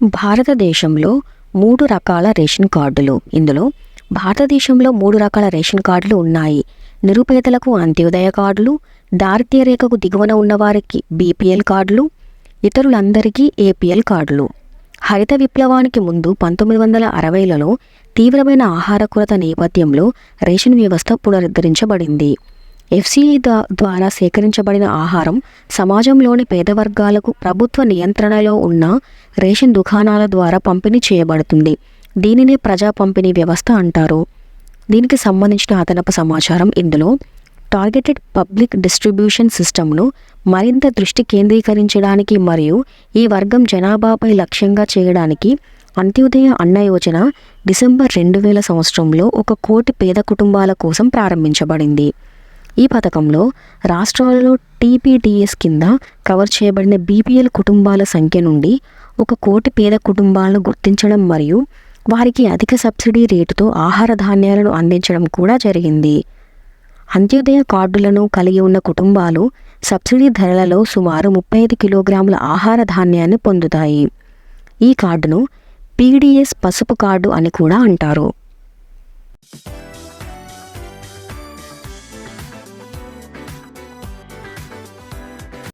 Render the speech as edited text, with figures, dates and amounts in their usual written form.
భారతదేశంలో 3 రకాల రేషన్ కార్డులు. ఇందులో భారతదేశంలో 3 రకాల రేషన్ కార్డులు ఉన్నాయి. నిరుపేదలకు అంత్యోదయ కార్డులు, దారిద్ర్య రేఖకు దిగువన ఉన్నవారికి బీపీఎల్ కార్డులు, ఇతరులందరికీ ఏపీఎల్ కార్డులు. హరిత విప్లవానికి ముందు 1960లలో తీవ్రమైన ఆహార కొరత నేపథ్యంలో రేషన్ వ్యవస్థ పునరుద్ధరించబడింది. ఎఫ్సిఐ ద్వారా సేకరించబడిన ఆహారం సమాజంలోని పేద వర్గాలకు ప్రభుత్వ నియంత్రణలో ఉన్న రేషన్ దుకాణాల ద్వారా పంపిణీ చేయబడుతుంది. దీనినే ప్రజా పంపిణీ వ్యవస్థ అంటారు. దీనికి సంబంధించిన అదనపు సమాచారం ఇందులో. టార్గెటెడ్ పబ్లిక్ డిస్ట్రిబ్యూషన్ సిస్టమ్ను మరింత దృష్టి కేంద్రీకరించడానికి మరియు ఈ వర్గం జనాభాపై లక్ష్యంగా చేయడానికి అంత్యోదయ అన్న యోజన డిసెంబర్ 2000 సంవత్సరంలో 1 కోటి పేద కుటుంబాల కోసం ప్రారంభించబడింది. ఈ పథకంలో రాష్ట్రాలలో టీపీడీఎస్ కింద కవర్ చేయబడిన బీపీఎల్ కుటుంబాల సంఖ్య నుండి 1 కోటి పేద కుటుంబాలను గుర్తించడం మరియు వారికి అధిక సబ్సిడీ రేటుతో ఆహార ధాన్యాలను అందించడం కూడా జరిగింది. అంత్యోదయ కార్డులను కలిగి ఉన్న కుటుంబాలు సబ్సిడీ ధరలలో సుమారు 35 కిలోగ్రాముల ఆహార ధాన్యాన్ని పొందుతాయి. ఈ కార్డును పీడీఎస్ పసుపు కార్డు అని కూడా అంటారు.